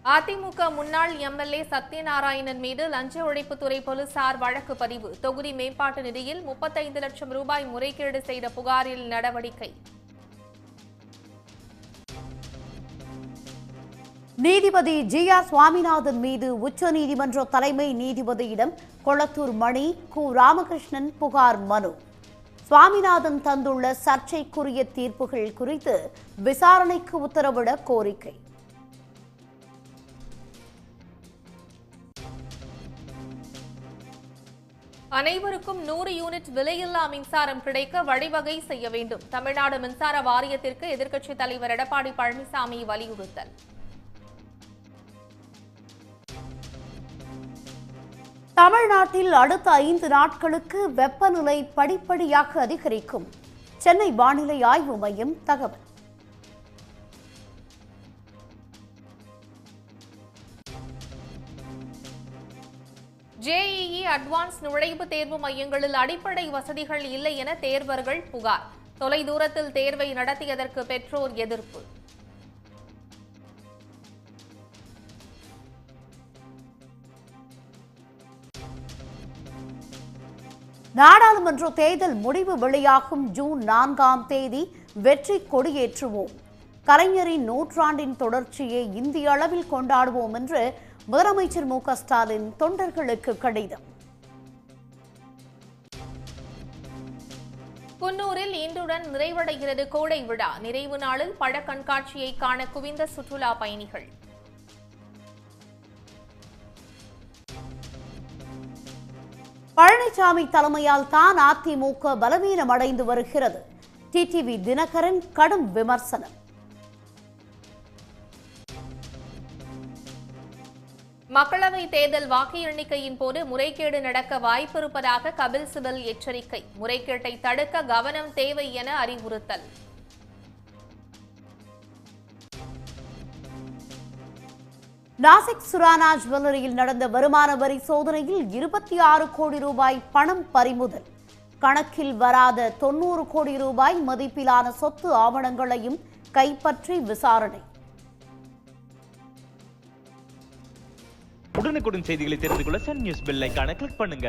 அதிமுக முன்னாள் எம்எல்ஏ சத்யநாராயணன் மீது லஞ்ச ஒழிப்புத்துறை போலீசார் வழக்கு பதிவு. தொகுதி மேம்பாட்டு நிதியில் 35 லட்சம் ரூபாய் முறைகேடு செய்த புகாரில் நடவடிக்கை. நீதிபதி ஜி.ஆர். சுவாமிநாதன் மீது உச்சநீதிமன்ற தலைமை நீதிபதியிடம் கொளத்தூர் மணி, கு. ராமகிருஷ்ணன் புகார் மனு. சுவாமிநாதன் தந்துள்ள சர்ச்சைக்குரிய தீர்ப்புகள் குறித்து விசாரணைக்கு உத்தரவிட கோரிக்கை. அனைவருக்கும் 100 யூனிட் விலையில்லா மின்சாரம் கிடைக்க வழிவகை செய்ய வேண்டும். தமிழ்நாடு மின்சார வாரியத்திற்கு எதிர்க்கட்சித் தலைவர் எடப்பாடி பழனிசாமி வலியுறுத்தல். தமிழ்நாட்டில் அடுத்த 5 நாட்களுக்கு வெப்பநிலை படிப்படியாக அதிகரிக்கும். சென்னை வானிலை ஆய்வு மையம் தகவல். ஜேஇஇ அட்வான்ஸ் நுழைவுத் தேர்வு மையங்களில் அடிப்படை வசதிகள் இல்லை என தேர்வர்கள் புகார். தொலைதூரத்தில் தேர்வை நடத்தியதற்கு பெற்றோர் எதிர்ப்பு. நாடாளுமன்ற தேர்தல் முடிவு வெளியாகும் ஜூன் 4ஆம் தேதி வெற்றி கொடியேற்றுவோம். கலைஞரின் நூற்றாண்டின் தொடர்ச்சியை இந்திய அளவில் கொண்டாடுவோம் என்று முதலமைச்சர் மு.க. ஸ்டாலின் தொண்டர்களுக்கு கடிதம். குன்னூரில் இன்றுடன் நிறைவடைகிறது கோடை விழா. நிறைவு நாளில் பழ கண்காட்சியை காண குவிந்த சுற்றுலா பயணிகள். பழனிசாமி தலைமையால் தான் அதிமுக பலவீனமடைந்து வருகிறது. டிடிவி தினகரன் கடும் விமர்சனம். மக்களவைத் தேர்தல் வாக்கு எண்ணிக்கையின் போது முறைகேடு நடக்க வாய்ப்பிருப்பதாக கபில் சிபல் எச்சரிக்கை. முறைகேட்டை தடுக்க கவனம் தேவை என அறிவுறுத்தல். நாசிக் சுரானா ஜுவல்லரியில் நடந்த வருமான வரி சோதனையில் 26 கோடி ரூபாய் பணம் பறிமுதல். கணக்கில் வராத 90 கோடி ரூபாய் மதிப்பிலான சொத்து ஆவணங்களையும் கைப்பற்றி விசாரணை. உடனுக்குடன் செய்திகளை தெரிந்து கொள்ள சன் நியூஸ் பெல் ஐகானை கிளிக் பண்ணுங்க.